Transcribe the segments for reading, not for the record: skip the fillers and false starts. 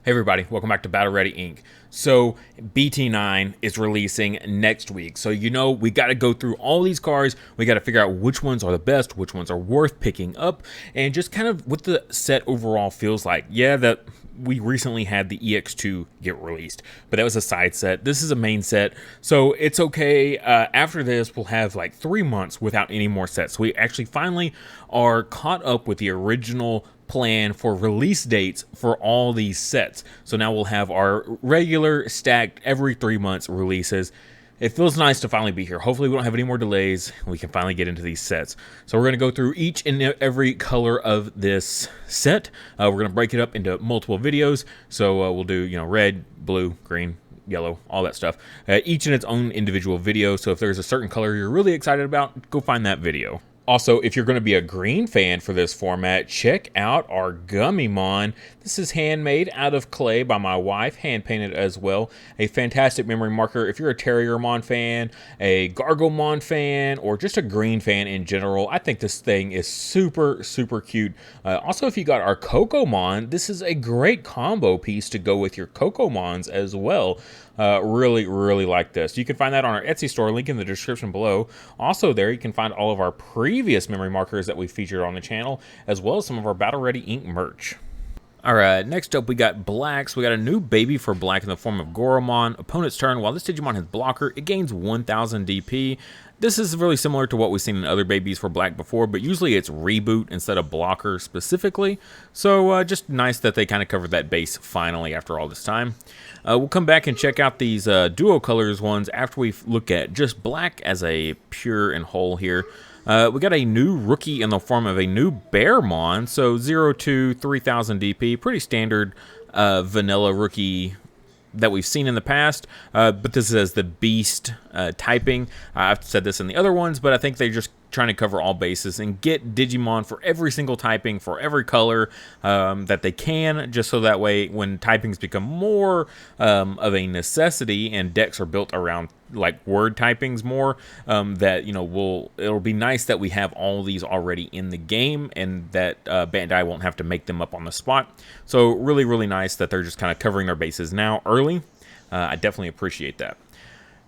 Hey everybody, welcome back to Battle Ready Inc. So BT9 is releasing next week. So we got to go through all these cards. We got to figure out which ones are the best, which ones are worth picking up, and just kind of what the set overall feels like. Yeah, that we recently had the EX2 get released, but that was a side set. This is a main set, so it's okay. After this, we'll have like 3 months without any more sets. So we actually finally are caught up with the original plan for release dates for all these sets. So now we'll have our regular stacked every 3 months releases. It feels nice to finally be here. Hopefully we don't have any more delays. We can finally get into these sets. So we're going to go through each and every color of this set. We're going to break it up into multiple videos. So we'll do, red, blue, green, yellow, all that stuff. Each in its own individual video. So if there's a certain color you're really excited about, go find that video. Also, if you're going to be a green fan for this format, check out our Gummy Mon. This is handmade out of clay by my wife, hand-painted as well. A fantastic memory marker. If you're a Tapirmon fan, a Gargomon fan, or just a green fan in general, I think this thing is super, super cute. Also, if you got our Mon, this is a great combo piece to go with your Mons as well. Really, really like this. You can find that on our Etsy store, link in the description below. Also there, you can find all of our previous memory markers that we featured on the channel, as well as some of our Battle Ready Inc. merch. Alright, next up we got blacks. We got a new baby for black in the form of Goramon. Opponent's turn, while this Digimon has blocker, it gains 1000 DP. This is really similar to what we've seen in other babies for black before, but usually it's reboot instead of blocker specifically. So just nice that they kind of covered that base finally after all this time. We'll come back and check out these duo colors ones after we look at just black as a pure and whole here. We got a new rookie in the form of a new Bearmon, so 0 3000 DP, pretty standard vanilla rookie that we've seen in the past, but this is the beast typing. I've said this in the other ones, but I think they're just trying to cover all bases and get Digimon for every single typing, for every color that they can, just so that way when typings become more of a necessity and decks are built around like word typings more, that it'll be nice that we have all these already in the game and that Bandai won't have to make them up on the spot. So really, really nice that they're just kind of covering their bases now early. I definitely appreciate that.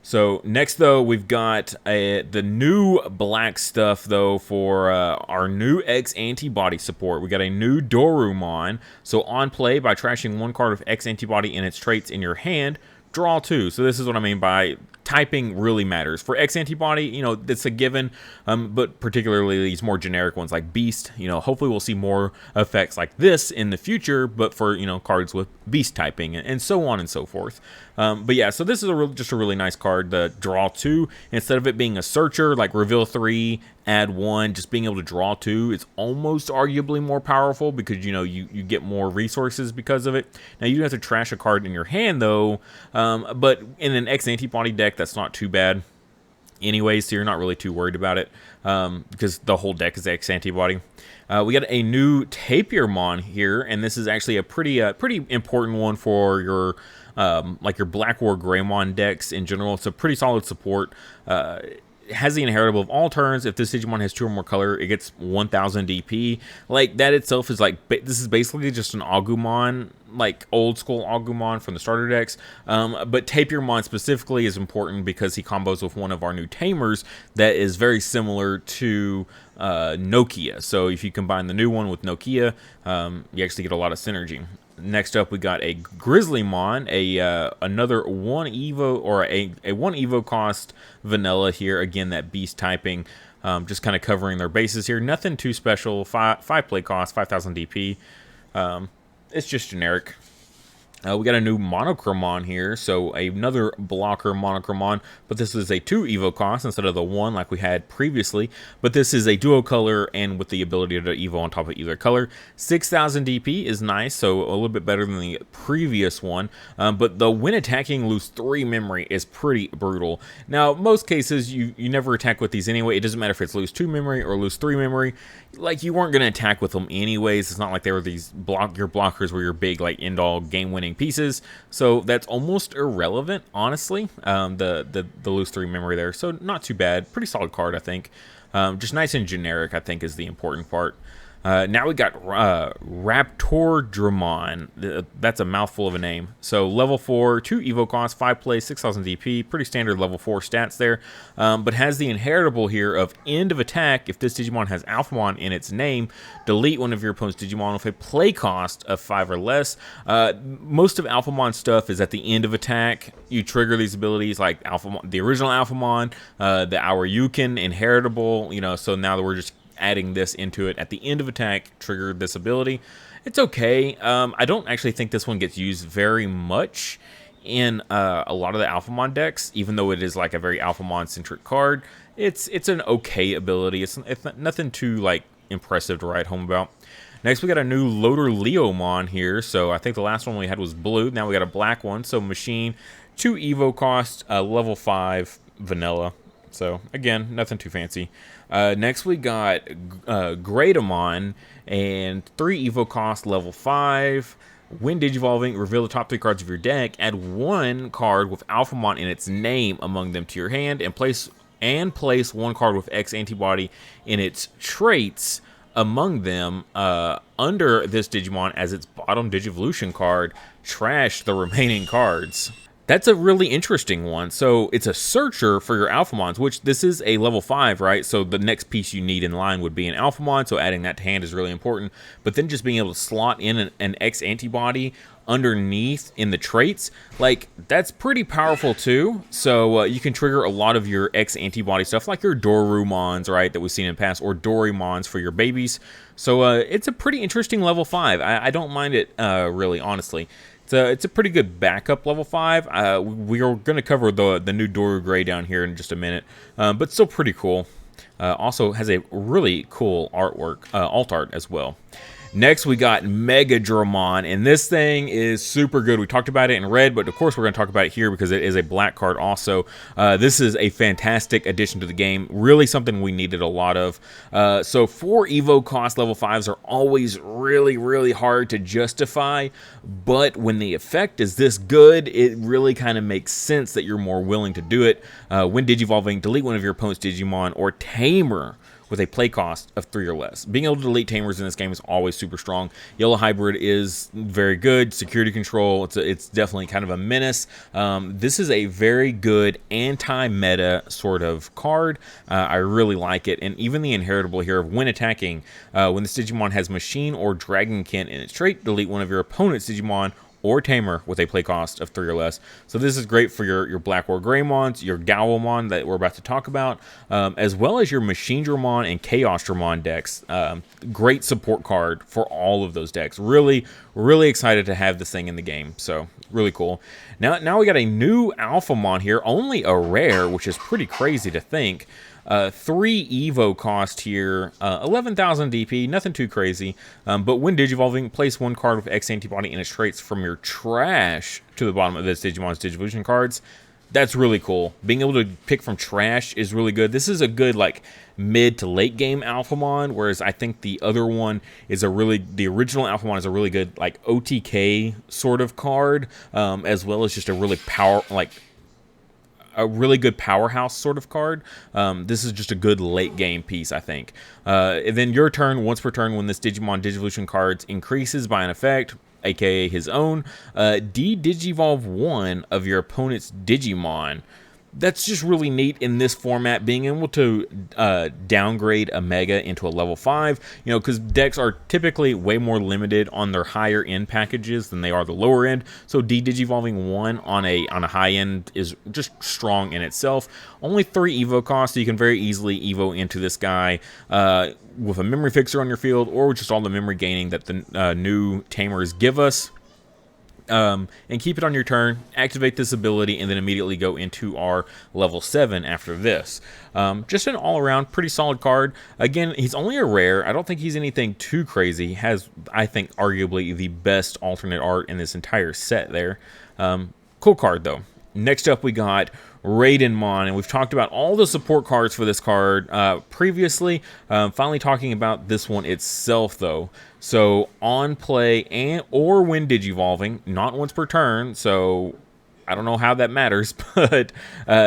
So next, though, we've got the new black stuff, though, for our new X antibody support. We got a new Dorumon. So on play, by trashing one card of X antibody and its traits in your hand, draw 2. So this is what I mean by typing really matters. For X antibody, it's a given, but particularly these more generic ones like Beast, hopefully we'll see more effects like this in the future, but for, cards with Beast typing and so on and so forth. But yeah, so this is just a really nice card, the draw 2. Instead of it being a searcher like reveal 3, add 1, just being able to draw 2, it's almost arguably more powerful because, you get more resources because of it. Now, you do have to trash a card in your hand, though, but in an X antibody deck, that's not too bad anyway, so you're not really too worried about it because the whole deck is X antibody. We got a new Tapirmon here, and this is actually a pretty important one for your like your Black War Greymon decks in general. It's a pretty solid support. It has the inheritable of all turns. If this Digimon has 2 or more color, it gets 1000 DP. Like, that itself is like, this is basically just an Agumon, like old school Agumon from the starter decks. But Tapirmon specifically is important because he combos with one of our new tamers that is very similar to Nokia. So if you combine the new one with Nokia, you actually get a lot of synergy. Next up, we got a Grizzlymon, another 1 Evo or a 1 Evo cost vanilla here. Again, that beast typing, just kind of covering their bases here. Nothing too special. 5 play cost, 5000 DP. It's just generic. We got a new Monochrome here, so another blocker Monochrome, but this is a 2 Evo cost instead of the 1 like we had previously. But this is a dual color and with the ability to Evo on top of either color. 6000 DP is nice, so a little bit better than the previous one. But the when attacking lose 3 memory is pretty brutal. Now, most cases you never attack with these anyway. It doesn't matter if it's lose 2 memory or lose 3 memory. Like, you weren't going to attack with them anyways. It's not like they were these your blockers were your big like end-all game-winning pieces, so that's almost irrelevant, honestly. The lose 3 memory there, so not too bad. Pretty solid card, I think. Just nice and generic, I think, is the important part. Now we got Raptor Dramon. That's a mouthful of a name. So level 4, 2 Evo cost, 5 play, 6000 DP. Pretty standard level 4 stats there. But has the inheritable here of end of attack. If this Digimon has Alphamon in its name, delete one of your opponent's Digimon with a play cost of 5 or less. Most of Alphamon stuff is at the end of attack. You trigger these abilities like Alphamon, the original Alphamon, the Our Yukin inheritable. So now that we're just adding this into it at the end of attack, triggered this ability. It's okay. I don't actually think this one gets used very much in a lot of the Alphamon decks, even though it is like a very Alphamon-centric card. It's an okay ability. It's nothing too like impressive to write home about. Next, we got a new Loader Leomon here. So I think the last one we had was blue. Now we got a black one. So machine, 2 Evo cost, level 5, vanilla. So again, nothing too fancy. Next we got Greydamon and 3 Evo cost, level 5. Windage Evolving, reveal the top 3 cards of your deck. Add 1 card with Alphamon in its name among them to your hand, and place 1 card with X antibody in its traits among them under this Digimon as its bottom Digivolution card. Trash the remaining cards. That's a really interesting one. So it's a searcher for your Alphamons, which this is a level 5, right? So the next piece you need in line would be an Alphamon, so adding that to hand is really important. But then just being able to slot in an X antibody underneath in the traits, like, that's pretty powerful too. So you can trigger a lot of your X antibody stuff, like your Dorumons, right, that we've seen in the past, or Dorimons for your babies. So it's a pretty interesting level 5. I don't mind it, really, honestly. It's a pretty good backup level 5. We are going to cover the new Doru Gray down here in just a minute, but still pretty cool. Also has a really cool artwork, alt art as well. Next, we got Mega Dramon, and this thing is super good. We talked about it in red, but of course we're going to talk about it here because it is a black card also. This is a fantastic addition to the game. Really something we needed a lot of. So 4 Evo cost level 5s are always really, really hard to justify, but when the effect is this good, it really kind of makes sense that you're more willing to do it. When Digivolving, delete one of your opponent's Digimon or Tamer with a play cost of 3 or less. Being able to delete Tamers in this game is always super strong. Yellow Hybrid is very good. Security control, it's definitely kind of a menace. This is a very good anti-meta sort of card. I really like it. And even the inheritable here of when attacking, when this Digimon has Machine or Dragonkin in its trait, delete one of your opponent's Digimon or Tamer with a play cost of 3 or less. So this is great for your Black or Greymons, your Gowelmon that we're about to talk about, as well as your Machine Dramon and Chaos Dramon decks. Great support card for all of those decks. Really, really excited to have this thing in the game. So really cool. Now we got a new Alphamon here, only a rare, which is pretty crazy to think. 3 Evo cost here, 11,000 DP, nothing too crazy. But when Digivolving, place 1 card with X antibody in its traits from your trash to the bottom of this Digimon's Digivolution cards. That's really cool. Being able to pick from trash is really good. This is a good, like, mid to late game Alphamon, whereas I think the other one is the original Alphamon is a really good, like, OTK sort of card, as well as just a really a really good powerhouse sort of card. This is just a good late game piece, I think. And then your turn, once per turn, when this Digimon Digivolution cards increases by an effect, aka his own, de-Digivolve 1 of your opponent's Digimon. That's just really neat in this format, being able to downgrade a Mega into a level 5, because decks are typically way more limited on their higher end packages than they are the lower end. So de-Digivolving 1 on a high end is just strong in itself. Only 3 Evo costs, so you can very easily Evo into this guy with a Memory Fixer on your field, or just all the memory gaining that the new Tamers give us. And keep it on your turn, activate this ability, and then immediately go into our level 7 after this. Just an all-around pretty solid card. Again, he's only a rare. I don't think he's anything too crazy. He has, I think, arguably the best alternate art in this entire set there. Cool card, though. Next up, we got Raiden Mon, and we've talked about all the support cards for this card previously. Finally talking about this one itself, though. So on play or when Digivolving, not once per turn, so I don't know how that matters, but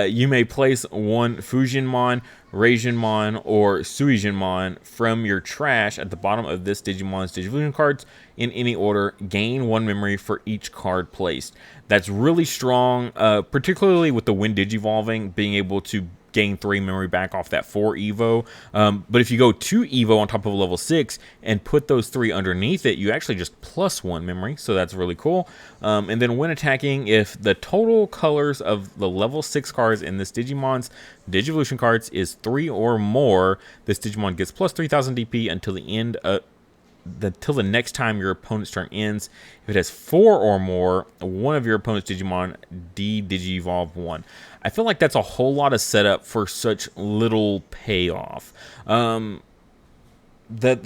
you may place 1 Suijin Mon, Raisin Mon, or Suijin Mon from your trash at the bottom of this Digimon's Digivolution cards in any order. Gain 1 memory for each card placed. That's really strong, particularly with the Windage Evolving, being able to gain 3 memory back off that 4 Evo. But if you go 2 Evo on top of a level 6 and put those 3 underneath it, you actually just plus 1 memory, so that's really cool. And then when attacking, if the total colors of the level 6 cards in this Digimon's Digivolution cards is 3 or more, this Digimon gets plus 3000 DP until the end of till the next time your opponent's turn ends. If it has 4 or more, one of your opponent's Digimon Digi-Evolve 1. I feel like that's a whole lot of setup for such little payoff. The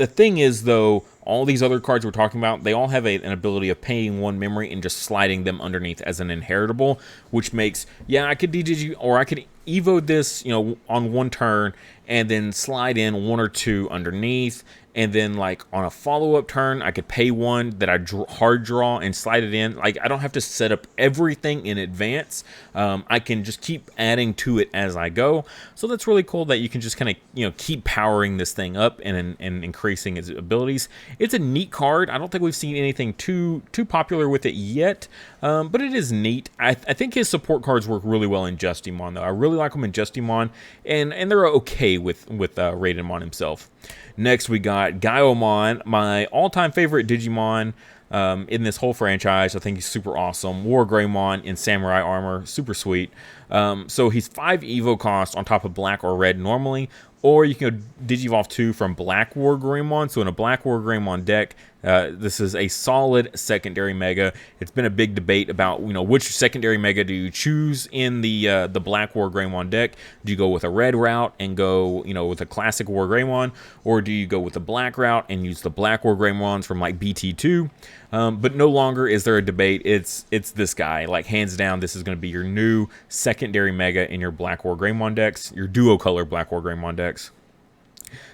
thing is, though, all these other cards we're talking about, they all have an ability of paying 1 memory and just sliding them underneath as an inheritable, which makes, yeah, I could Digi, or I could Evo this, on 1 turn, and then slide in 1 or 2 underneath, and then like on a follow-up turn, I could pay 1 that I hard draw and slide it in. Like, I don't have to set up everything in advance. I can just keep adding to it as I go. So that's really cool that you can just kind of keep powering this thing up and increasing its abilities. It's a neat card. I don't think we've seen anything too popular with it yet, but it is neat. I think his support cards work really well in Justimon, though. I really like them in Justimon, and they're okay with Raiden Mon himself. Next, we got Mon, my all-time favorite Digimon in this whole franchise. I think he's super awesome. War Greymon in samurai armor, super sweet. So he's 5 Evo cost on top of black or red normally, or you can go Digivolve 2 from Black War Greymon. So in a Black War Greymon deck, this is a solid secondary mega. It's been a big debate about which secondary mega do you choose in the Black War Greymon deck. Do you go with a red route and go with a classic War Greymon, or do you go with the black route and use the Black War Greymons from like BT2? But no longer is there a debate. It's this guy. Like, hands down, this is going to be your new secondary mega in your Black War Greymon decks, your duo color Black War Greymon decks.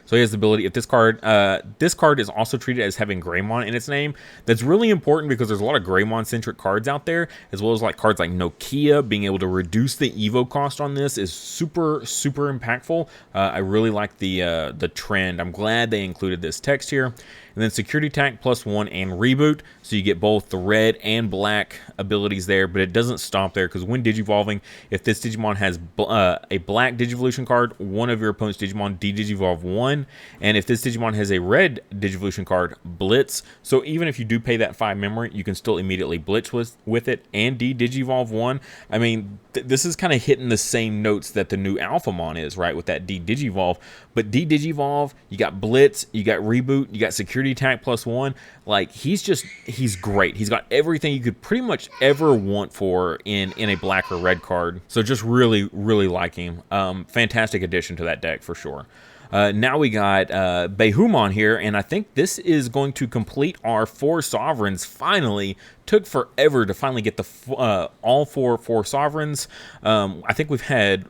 So he has the ability, if this card is also treated as having Greymon in its name. That's really important because there's a lot of Greymon-centric cards out there, as well as like cards like Nokia. Being able to reduce the Evo cost on this is super, super impactful. I really like the trend. I'm glad they included this text here. And then Security Attack +1 and Reboot, so you get both the red and black abilities there, but it doesn't stop there, because when Digivolving, if this Digimon has a black Digivolution card, one of your opponent's Digimon D-Digivolve 1, and if this Digimon has a red Digivolution card, Blitz. So even if you do pay that 5 memory, you can still immediately Blitz with it and D-Digivolve 1. I mean, this is kind of hitting the same notes that the new Alphamon is, right, with that D-Digivolve. But D-Digivolve, you got Blitz, you got Reboot, you got Security Attack +1. Like, he's great. He's got everything you could pretty much ever want for in a black or red card. So just really, really like him. Fantastic addition to that deck for sure. Now we got Beijumon here, and I think this is going to complete our 4 Sovereigns finally. Took forever to finally get the all 4 Sovereigns. I think we've had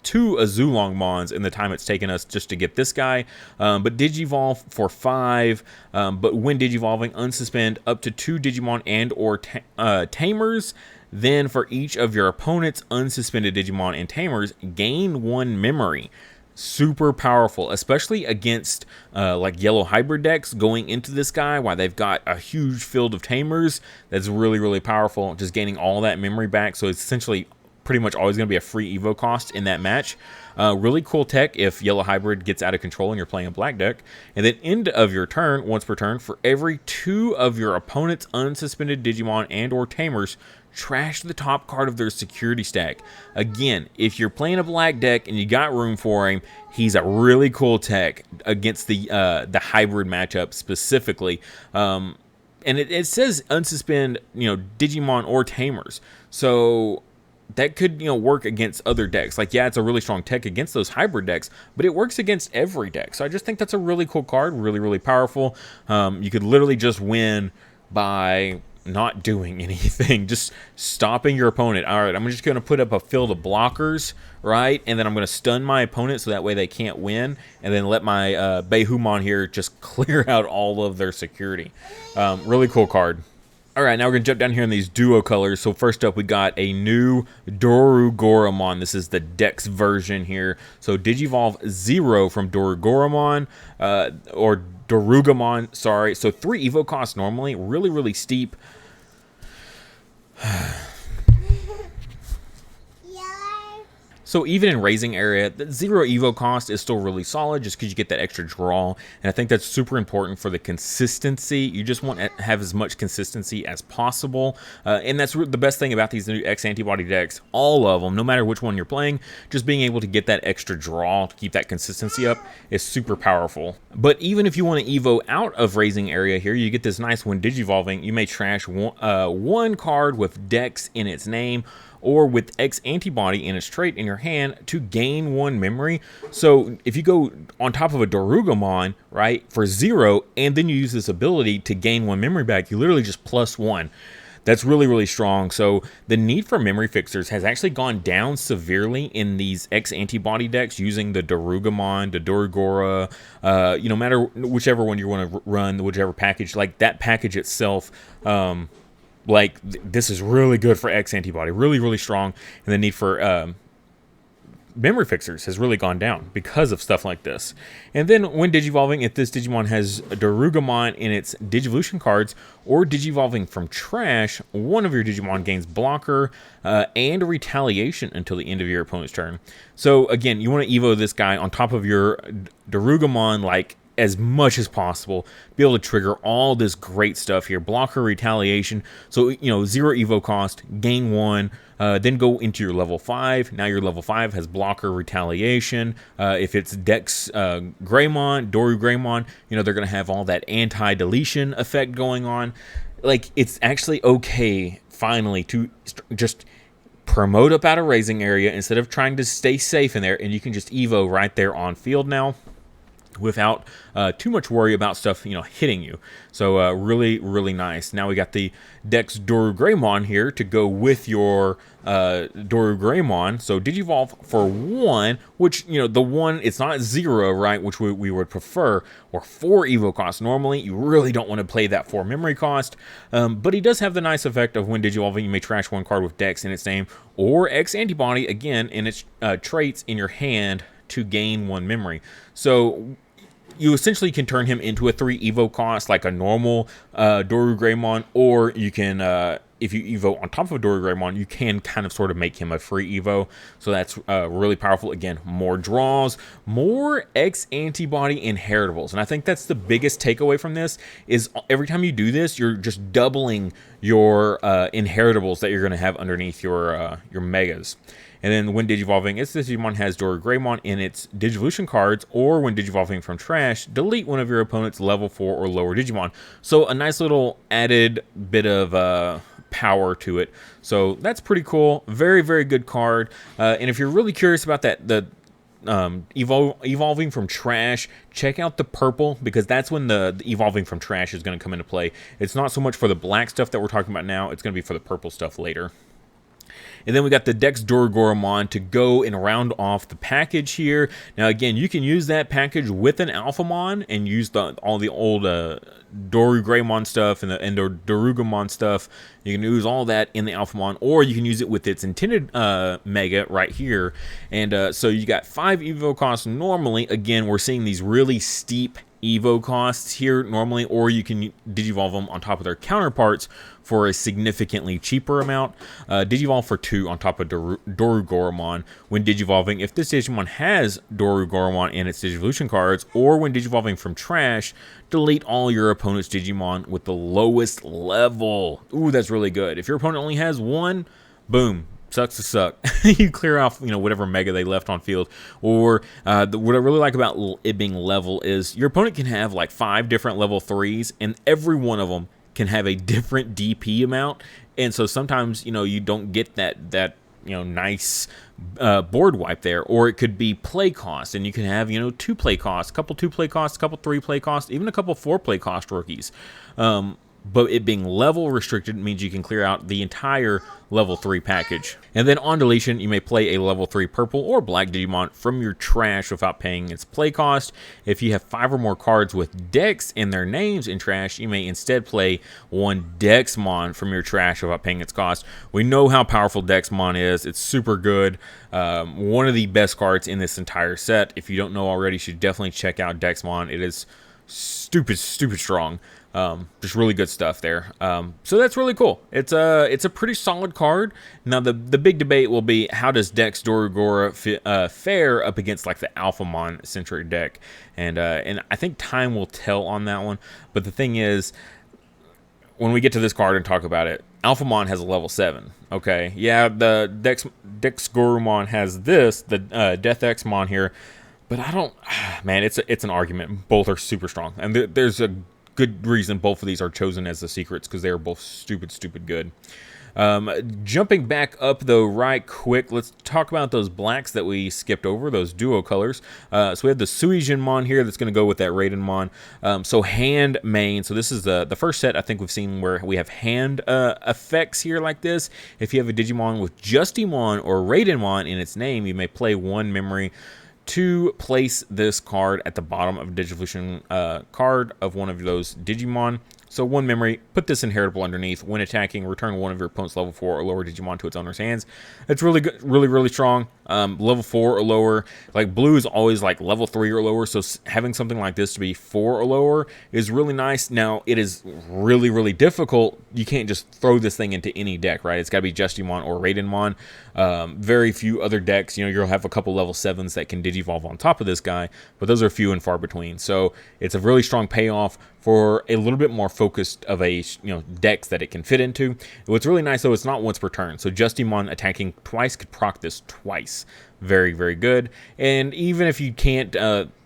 2 Azulong Mons in the time it's taken us just to get this guy, but Digivolve for 5, but when Digivolving, unsuspend up to 2 Digimon and or Tamers. Then for each of your opponent's unsuspended Digimon and Tamers, gain 1 memory. Super powerful, especially against like yellow hybrid decks going into this guy, while they've got a huge field of Tamers. That's really, really powerful, just gaining all that memory back. So it's essentially pretty much always going to be a free Evo cost in that match. Really cool tech if yellow hybrid gets out of control and you're playing a black deck. And then end of your turn, once per turn, for every 2 of your opponent's unsuspended Digimon and or Tamers, trash the top card of their security stack. Again, if you're playing a black deck and you got room for him, he's a really cool tech against the hybrid matchup specifically. And it says unsuspend, Digimon or Tamers. So that could, work against other decks. Like, yeah, it's a really strong tech against those hybrid decks, but it works against every deck. So I just think that's a really cool card, really, really powerful. You could literally just win by not doing anything, just stopping your opponent. All right, I'm just going to put up a field of blockers, right? And then I'm going to stun my opponent so that way they can't win, and then let my Beijumon here just clear out all of their security. Really cool card. All right, now we're going to jump down here in these duo colors. So first up, we got a new Dorugoramon. This is the Dex version here. So Digivolve 0 from Dorugoramon, or Dorugamon, sorry. So 3 Evo costs normally, really, really steep. So even in raising area, the 0 Evo cost is still really solid just because you get that extra draw. And I think that's super important for the consistency. You just want to have as much consistency as possible. And that's the best thing about these new X antibody decks. All of them, no matter which one you're playing, just being able to get that extra draw to keep that consistency up is super powerful. But even if you want to Evo out of raising area here, you get this nice one Digivolving. You may trash one card with Dex in its name, or with X antibody in its trait in your hand to gain 1 memory. So if you go on top of a Dorugamon, right, for 0, and then you use this ability to gain 1 memory back, you literally just +1. That's really, really strong. So the need for memory fixers has actually gone down severely in these X antibody decks using the Dorugamon, the Doragora, no matter whichever one you want to run, whichever package, like that package itself, this is really good for X antibody, really, really strong, and the need for memory fixers has really gone down because of stuff like this. And then when Digivolving, if this Digimon has a Dorugamon in its Digivolution cards, or Digivolving from trash, one of your Digimon gains blocker and retaliation until the end of your opponent's turn. So again, you want to Evo this guy on top of your Dorugamon, like, as much as possible, be able to trigger all this great stuff here. Blocker, retaliation. So, 0 Evo cost, gain 1, then go into your level 5. Now your level 5 has blocker, retaliation. If it's Dex Greymon, Doru Greymon, they're going to have all that anti-deletion effect going on. Like, it's actually okay, finally, to just promote up out of raising area instead of trying to stay safe in there, and you can just Evo right there on field now, without too much worry about stuff, hitting you. So really, really nice. Now we got the Dex Doragora here to go with your Doragora. So Digivolve for 1, which, the 1, it's not 0, right, which we would prefer, or 4 Evo cost. Normally, you really don't want to play that 4 memory cost, but he does have the nice effect of when Digivolving, you may trash 1 card with Dex in its name, or X antibody, again, in its traits in your hand to gain 1 memory. So you essentially can turn him into a 3 Evo cost like a normal Dorugramon, or you can, if you Evo on top of Dorugramon, you can kind of sort of make him a free Evo. So that's really powerful. Again, more draws, more X antibody inheritables. And I think that's the biggest takeaway from this, is every time you do this, you're just doubling your inheritables that you're going to have underneath your megas. And then when Digivolving, if this Digimon has Doragramon in its Digivolution cards, or when Digivolving from trash, delete one of your opponent's level 4 or lower Digimon. So a nice little added bit of power to it. So that's pretty cool. Very, very good card. And if you're really curious about that, evolving from trash, check out the purple, because that's when the evolving from trash is going to come into play. It's not so much for the black stuff that we're talking about now. It's going to be for the purple stuff later. And then we got the Dex Doragora to go and round off the package here. Now, again, you can use that package with an Alphamon and use all the old Dorugramon stuff and the Dorugamon stuff. You can use all that in the Alphamon, or you can use it with its intended Mega right here. And so you got 5 Evo costs normally. Again, we're seeing these really steep Evo costs here normally, or you can Digivolve them on top of their counterparts for a significantly cheaper amount. Digivolve for 2 on top of Dorugoramon when Digivolving. If this Digimon has Dorugoramon in its Digivolution cards, or when Digivolving from trash, delete all your opponent's Digimon with the lowest level. Ooh, that's really good. If your opponent only has 1, boom. Sucks to suck. You clear off, whatever mega they left on field. Or what I really like about it being level is your opponent can have like 5 different level 3s, and every one of them can have a different DP amount. And so sometimes, you don't get that nice board wipe there, or it could be play cost, and you can have 2 play costs, a couple 2 play costs, a couple 3 play costs, even a couple 4 play cost rookies. but it being level restricted means you can clear out the entire level 3 package. And then on deletion, you may play a level 3 purple or black Digimon from your trash without paying its play cost. If you have 5 or more cards with Dex in their names in trash, you may instead play one Dexmon from your trash without paying its cost. We know how powerful Dexmon is. It's super good. One of the best cards in this entire set. If you don't know already, you should definitely check out Dexmon. It is stupid strong. Just really good stuff there. So that's really cool. It's a pretty solid card. Now the big debate will be, how does Dex Doragora fare up against like the Alphamon centric deck, and I think time will tell on that one. But the thing is, when we get to this card and talk about it, Alphamon has a level 7. Okay, yeah, the Dex Doragora has this, the Death X-Mon here, but I don't, man, it's an argument. Both are super strong, and there's a good reason both of these are chosen as the secrets, because they are both stupid good. Jumping back up though right quick, let's talk about those blacks that we skipped over, those duo colors. So we have the Suijin Mon here that's going to go with that Raiden Mon. So hand main, so this is the first set I think we've seen where we have hand effects here like this. If you have a Digimon with Justimon or Raiden Mon in its name, you may play one memory to place this card at the bottom of a Digivolution card of one of those Digimon. So one memory, put this inheritable underneath. When attacking, return one of your opponent's level 4 or lower Digimon to its owner's hands. It's really good, really strong. Level 4 or lower. Like blue is always like level 3 or lower, so having something like this to be 4 or lower is really nice. Now it is really difficult. You can't just throw this thing into any deck, right? It's got to be Justimon or Raiden Mon. Very few other decks, you'll have a couple level 7s that can Digivolve on top of this guy, but those are few and far between. So it's a really strong payoff for a little bit more focused of a decks that it can fit into. What's really nice though, it's not once per turn. So Justimon attacking twice could proc this twice. Very good. And even if you can't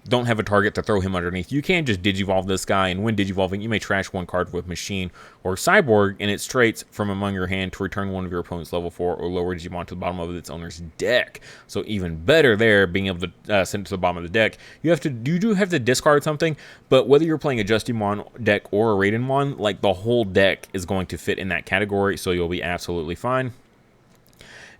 don't have a target to throw him underneath, you can just Digivolve this guy, and when Digivolving, you may trash one card with Machine or Cyborg and its traits from among your hand to return one of your opponent's level 4 or lower Digimon to the bottom of its owner's deck. So even better there, being able to send it to the bottom of the deck. You do have to discard something, but whether you're playing a Justimon deck or a Raiden Mon, like the whole deck is going to fit in that category, so you'll be absolutely fine.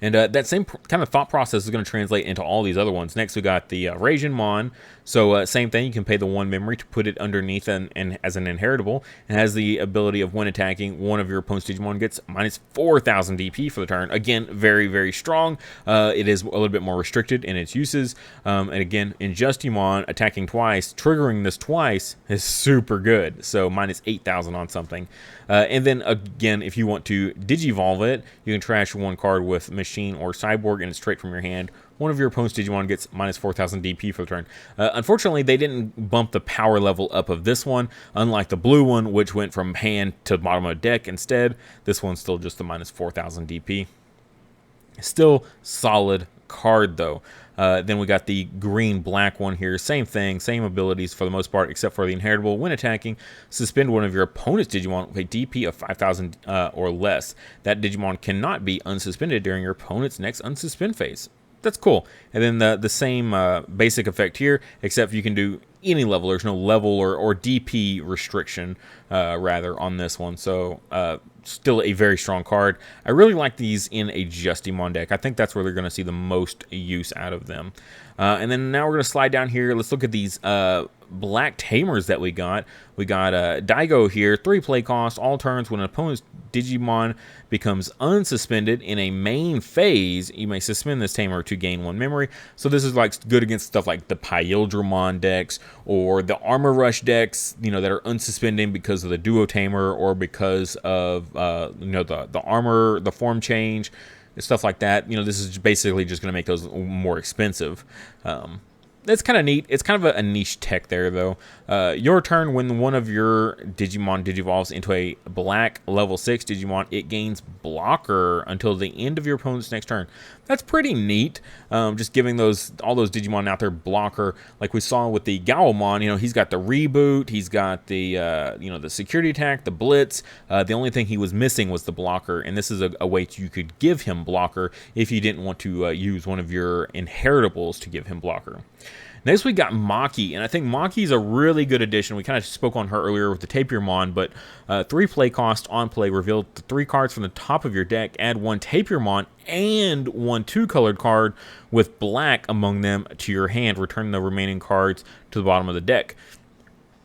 And that same kind of thought process is going to translate into all these other ones. Next, we got the Raisin Mon. So same thing, you can pay the one memory to put it underneath and as an inheritable. It has the ability of when attacking, one of your opponent's Digimon gets minus 4,000 DP for the turn. Again, very strong. It is a little bit more restricted in its uses. And again, in Justimon, attacking twice, triggering this twice is super good. So minus 8,000 on something. And then again, if you want to Digivolve it, you can trash one card with Machine or Cyborg and it's straight from your hand. One of your opponent's Digimon gets minus 4,000 DP for the turn. Unfortunately, they didn't bump the power level up of this one, unlike the blue one, which went from hand to bottom of deck instead. This one's still just the minus 4,000 DP. Still solid card, though. Then we got the green-black one here. Same thing, same abilities for the most part, except for the inheritable. When attacking, suspend one of your opponent's Digimon with a DP of 5,000 or less. That Digimon cannot be unsuspended during your opponent's next unsuspend phase. That's cool. And then the same basic effect here, except you can do any level. There's no level or DP restriction, rather, on this one. So still a very strong card. I really like these in a Justimon deck. I think that's where they're going to see the most use out of them. And then now we're going to slide down here. Let's look at these black tamers that we got. We got Daigo here, 3 play cost, all turns when an opponent's Digimon becomes unsuspended in a main phase, you may suspend this tamer to gain 1 memory. So this is like good against stuff like the Beijumon decks or the Armor Rush decks, that are unsuspending because of the Duo Tamer or because of the armor, the form change, stuff like that. This is basically just going to make those more expensive. That's kind of neat. It's kind of a niche tech there, though. Your turn, when one of your Digimon Digivolves into a black level 6 Digimon, it gains blocker until the end of your opponent's next turn. That's pretty neat. Just giving all those Digimon out there blocker, like we saw with the Gummy. He's got the reboot, he's got the the security attack, the blitz. The only thing he was missing was the blocker, and this is a way you could give him blocker if you didn't want to use one of your inheritables to give him blocker. Next, we got Maki, and I think Maki is a really good addition. We kind of spoke on her earlier with the Tapirmon, but 3 play cost on play. Reveal 3 cards from the top of your deck. Add 1 Tapirmon and 1 2-colored card with black among them to your hand. Return the remaining cards to the bottom of the deck.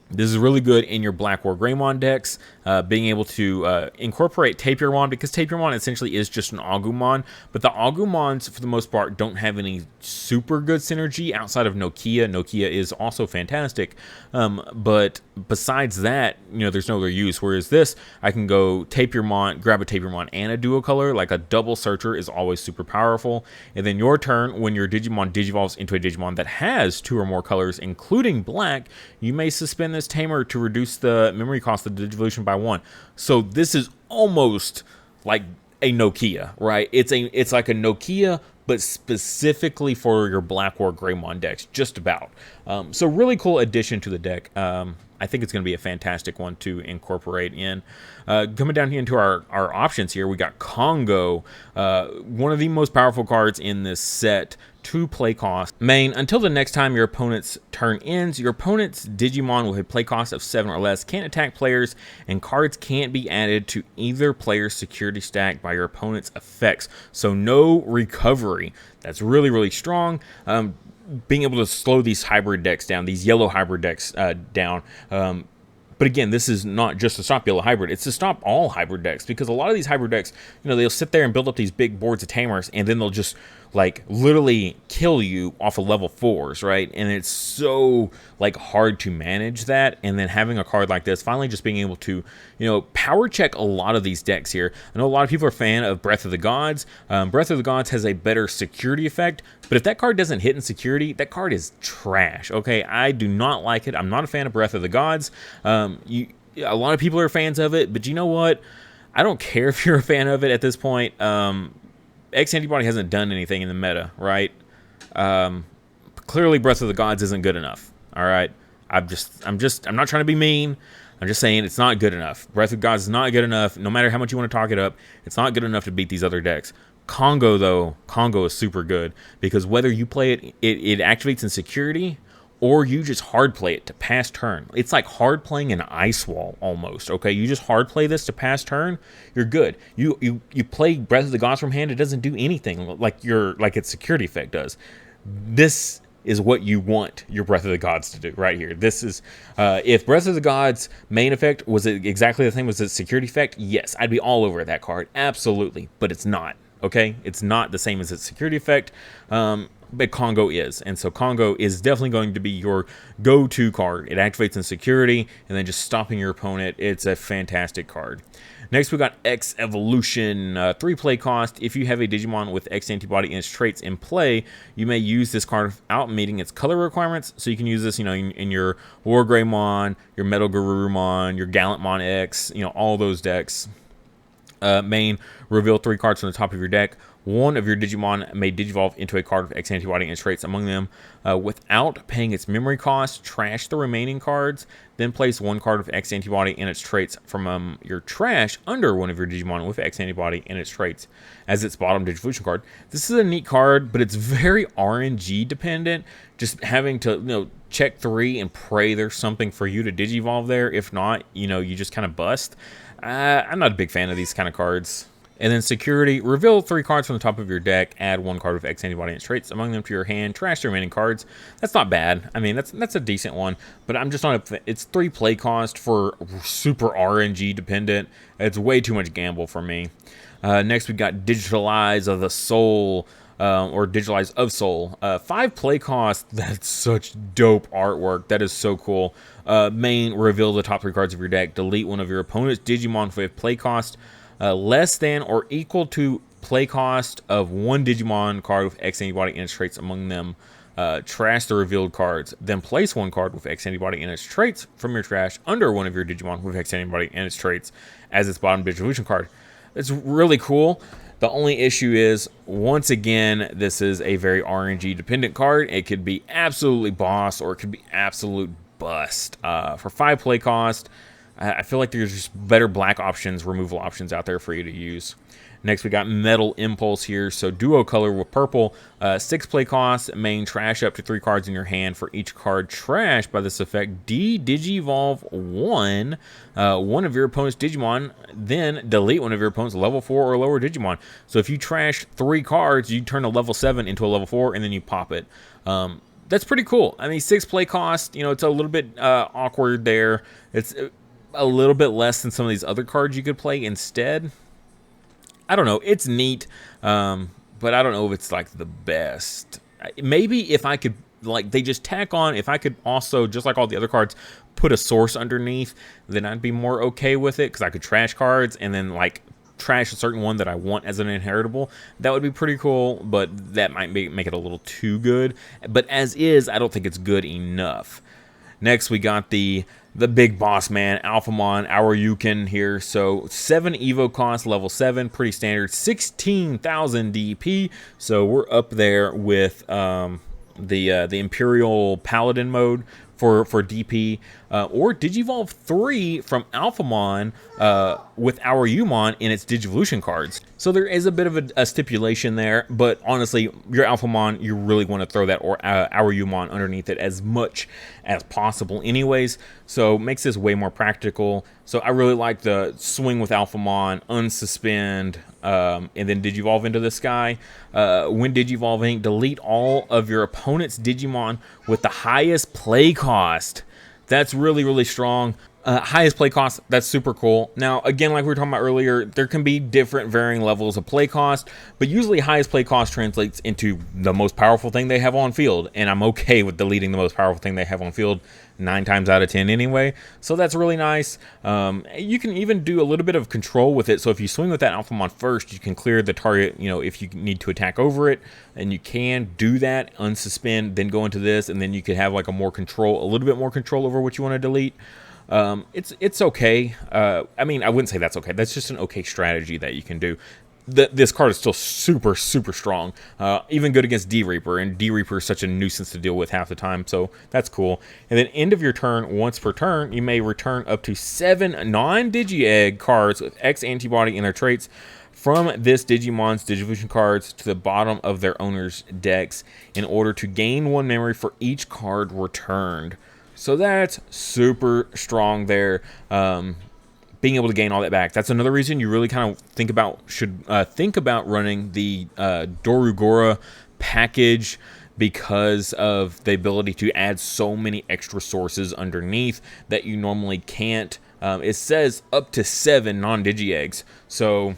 This is really good in your Black War Greymon decks, being able to incorporate Tapirmon, because Tapirmon essentially is just an Agumon, but the Agumons, for the most part, don't have any super good synergy outside of Nokia. Nokia is also fantastic, but besides that, you know, there's no other use, whereas this, I can go Tapirmon, grab a Tapirmon and a dual color, like a double searcher is always super powerful, and then your turn, when your Digimon digivolves into a Digimon that has 2 or more colors, including black, you may suspend this tamer to reduce the memory cost of the Digivolution by 1. So this is almost like a Nokia, right? It's like a Nokia, but specifically for your Black War Greymon decks, just about. So really cool addition to the deck. I think it's going to be a fantastic one to incorporate in. Coming down here into our options here, we got Congo, one of the most powerful cards in this set. 2 play cost. Main, until the next time your opponent's turn ends, your opponent's Digimon with a play cost of 7 or less can't attack players, and cards can't be added to either player's security stack by your opponent's effects. So no recovery. That's really, really strong. Being able to slow these hybrid decks down, these yellow hybrid decks down. But again, this is not just to stop yellow hybrid, it's to stop all hybrid decks, because a lot of these hybrid decks, you know, they'll sit there and build up these big boards of tamers, and then they'll just, like, literally kill you off of level 4s, right? And it's so, like, hard to manage that, and then having a card like this, finally just being able to, you know, power check a lot of these decks here. I know a lot of people are a fan of Breath of the Gods. Breath of the Gods has a better security effect, but if that card doesn't hit in security, that card is trash, okay? I do not like it. I'm not a fan of Breath of the Gods. A lot of people are fans of it, but you know what? I don't care if you're a fan of it at this point. X-Antibody hasn't done anything in the meta, right? Clearly Breath of the Gods isn't good enough, all right? I'm not trying to be mean. I'm just saying it's not good enough. Breath of the Gods is not good enough. No matter how much you want to talk it up, it's not good enough to beat these other decks. Congo, though, Congo is super good, because whether you play it activates in security, or you just hard play it to pass turn. It's like hard playing an ice wall almost, okay? You just hard play this to pass turn, you're good. You play Breath of the Gods from hand, it doesn't do anything like its security effect does. This is what you want your Breath of the Gods to do right here. This is, if Breath of the Gods main effect was exactly the same as its security effect, yes, I'd be all over that card, absolutely, but it's not, okay? It's not the same as its security effect. But Congo is, and so Congo is definitely going to be your go-to card. It activates in security, and then just stopping your opponent. It's a fantastic card. Next, we got X Evolution, 3 play cost. If you have a Digimon with X antibody and its traits in play, you may use this card without meeting its color requirements. So you can use this, you know, in your War Greymon, your Metal Garurumon, your Gallantmon X, you know, all those decks. Main, reveal 3 cards from the top of your deck. One of your Digimon may digivolve into a card with X antibody and its traits among them. Without paying its memory cost, trash the remaining cards. Then place 1 card with X antibody and its traits from your trash under one of your Digimon with X antibody and its traits as its bottom Digivolution card. This is a neat card, but it's very RNG dependent. Just having to, you know, check 3 and pray there's something for you to digivolve there. If not, you know, you just kind of bust. I'm not a big fan of these kind of cards. And then security, reveal 3 cards from the top of your deck, add 1 card with X antibody and its traits among them to your hand, trash the remaining cards. That's not bad. I mean, that's a decent one, but I'm just not it's 3 play cost for super RNG dependent. It's way too much gamble for me. Next, we got Digitalize of the Soul, or Digitalize of Soul. 5 play cost. That's such dope artwork. That is so cool. Main, reveal the top 3 cards of your deck, delete one of your opponent's Digimon with play cost less than or equal to play cost of 1 Digimon card with X antibody and its traits among them. Trash the revealed cards. Then place 1 card with X antibody and its traits from your trash under one of your Digimon with X antibody and its traits as its bottom Digivolution card. It's really cool. The only issue is, once again, this is a very RNG dependent card. It could be absolutely boss or it could be absolute bust. For 5 play cost, I feel like there's just better black options, removal options out there for you to use. Next, we got Metal Impulse here. So duo color with purple, 6 play costs, main trash up to 3 cards in your hand. For each card trashed by this effect, Digivolve one of your opponent's Digimon, then delete one of your opponent's level 4 or lower Digimon. So if you trash 3 cards, you turn a level 7 into a level 4, and then you pop it. That's pretty cool. I mean, 6 play cost, you know, it's a little bit awkward there. It's a little bit less than some of these other cards you could play instead. I don't know. It's neat, but I don't know if it's like the best. Maybe if I could, like, they just tack on, if I could also, just like all the other cards, put a source underneath, then I'd be more okay with it, because I could trash cards and then, like, trash a certain one that I want as an inheritable. That would be pretty cool, but that might make it a little too good. But as is, I don't think it's good enough. Next, we got the big boss man, Alphamon, our Yukon here. So 7 Evo cost, level 7, pretty standard, 16,000 DP. So we're up there with the Imperial Paladin mode for DP, or Digivolve 3 from Alphamon with our Umon in its Digivolution cards. So there is a bit of a stipulation there, but honestly, your Alphamon, you really want to throw that our Umon underneath it as much as possible anyways, so makes this way more practical. So I really like the swing with Alphamon, unsuspend, and then Digivolve into this guy. When Digivolving, delete all of your opponent's Digimon with the highest play cost. That's really, really strong. Highest play cost, that's super cool. Now, again, like we were talking about earlier, there can be different varying levels of play cost, but usually highest play cost translates into the most powerful thing they have on field, and I'm okay with deleting the most powerful thing they have on field 9 times out of 10 anyway, so that's really nice. You can even do a little bit of control with it, so if you swing with that Alphamon first, you can clear the target, you know, if you need to attack over it, and you can do that, unsuspend, then go into this, and then you could have like a little bit more control over what you want to delete. It's okay. I mean, I wouldn't say that's okay. That's just an okay strategy that you can do. This card is still super, super strong. Even good against D-Reaper, and D-Reaper is such a nuisance to deal with half the time, so that's cool. And then end of your turn, once per turn, you may return up to 7 non-Digi-Egg cards with X antibody in their traits from this Digimon's Digivolution cards to the bottom of their owner's decks in order to gain 1 memory for each card returned. So that's super strong there. Being able to gain all that back. That's another reason you really kind of should think about running the Doragora package, because of the ability to add so many extra sources underneath that you normally can't. It says up to 7 non-Digi eggs. So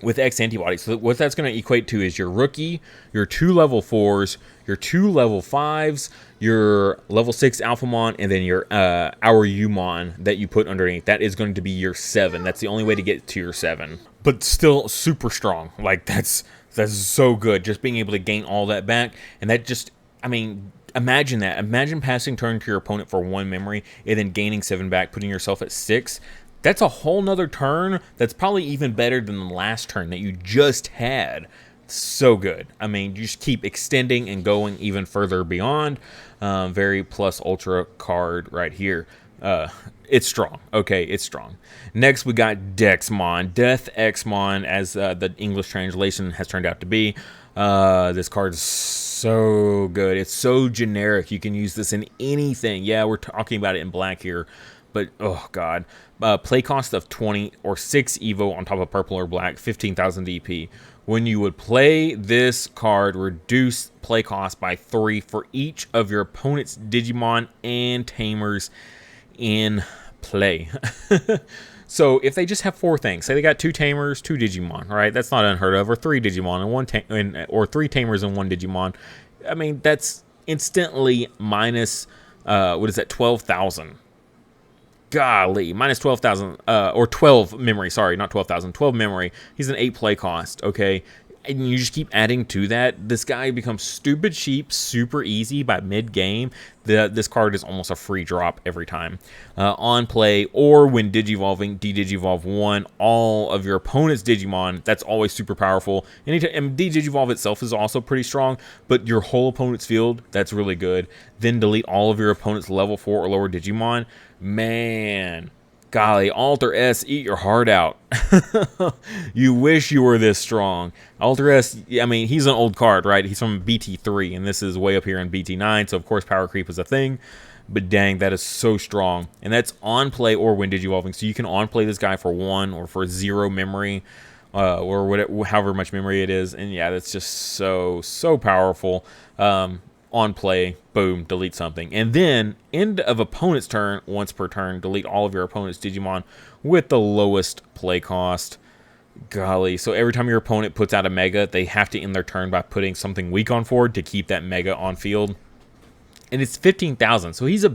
with X antibodies. So what that's going to equate to is your rookie, your 2 level 4s, your 2 level 5s, your level 6 Alphamon, and then your our Umon that you put underneath. That is going to be your 7. That's the only way to get to your 7. But still super strong. Like, that's so good. Just being able to gain all that back. And that just, I mean, imagine that. Imagine passing turn to your opponent for 1 memory and then gaining 7 back, putting yourself at 6. That's a whole nother turn that's probably even better than the last turn that you just had. So good. I mean, you just keep extending and going even further beyond. Very plus ultra card right here. It's strong. Okay, it's strong. Next, we got Dexmon. Dexmon, as the English translation has turned out to be. This card is so good. It's so generic. You can use this in anything. Yeah, we're talking about it in black here. But, oh, God. Play cost of 20 or 6 Evo on top of purple or black, 15,000 DP. When you would play this card, reduce play cost by 3 for each of your opponent's Digimon and Tamers in play. So if they just have 4 things, say they got 2 Tamers, 2 Digimon, right? That's not unheard of. Or 3 Digimon and or 3 Tamers and 1 Digimon. I mean, that's instantly minus, what is that, 12,000. Golly, minus 12,000, or 12 memory, sorry, not 12,000, 12 memory. He's an 8 play cost, okay? And you just keep adding to that. This guy becomes stupid cheap, super easy by mid-game. This card is almost a free drop every time. On play, or when Digivolving, De-Digivolve 1, all of your opponent's Digimon. That's always super powerful. And De-Digivolve itself is also pretty strong, but your whole opponent's field, that's really good. Then delete all of your opponent's level 4 or lower Digimon. Man, Golly, Alter S, eat your heart out. You wish you were this strong. Alter S, I mean, he's an old card, right? He's from BT3, and this is way up here in BT9, so of course power creep is a thing. But dang, that is so strong. And that's on play or Windage Evolving, so you can on play this guy for 1 or for 0 memory, or whatever, however much memory it is. And yeah, that's just so powerful. On play, boom, delete something. And then, end of opponent's turn, once per turn, delete all of your opponent's Digimon with the lowest play cost. Golly, so every time your opponent puts out a Mega, they have to end their turn by putting something weak on forward to keep that Mega on field. And it's 15,000, so he's a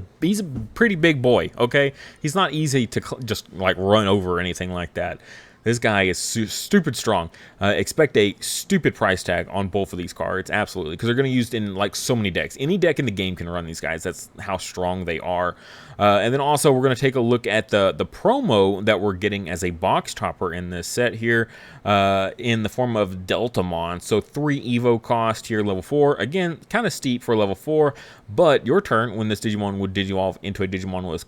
pretty big boy, okay? He's not easy to just, like, run over or anything like that. This guy is stupid strong. Expect a stupid price tag on both of these cards, absolutely, because they're going to be used in like so many decks. Any deck in the game can run these guys. That's how strong they are. And then also we're going to take a look at the promo that we're getting as a box topper in this set here, in the form of Deltamon. So 3 Evo cost here, level 4. Again, kind of steep for level 4, but your turn when this Digimon would Digivolve into a Digimon was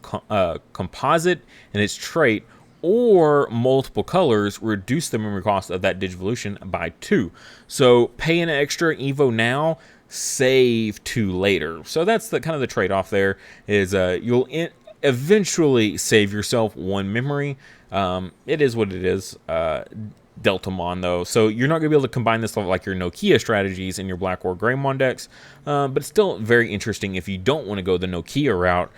composite and its trait, or multiple colors, reduce the memory cost of that Digivolution by 2. So pay an extra Evo now, save 2 later. So that's the kind of the trade-off there, is you'll eventually save yourself 1 memory. It is what it is. Deltamon though, so you're not going to be able to combine this like your Nokia strategies in your Black or Greymon decks, but it's still very interesting if you don't want to go the Nokia route.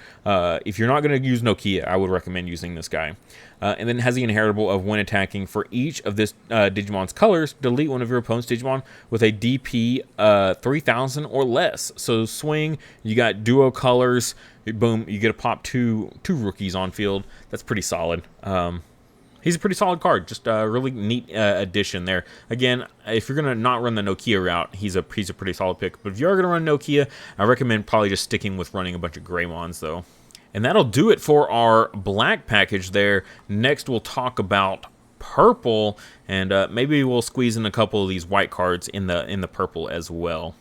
If you're not going to use Nokia, I would recommend using this guy. And then it has the inheritable of when attacking for each of this Digimon's colors, delete one of your opponent's Digimon with a DP 3000 or less. So swing, you got duo colors, boom, you get to pop two rookies on field. That's pretty solid. He's a pretty solid card, just a really neat addition there. Again, if you're going to not run the Nokia route, he's a pretty solid pick. But if you are going to run Nokia, I recommend probably just sticking with running a bunch of Greymons, though. And that'll do it for our black package there. Next, we'll talk about purple, and maybe we'll squeeze in a couple of these white cards in the purple as well.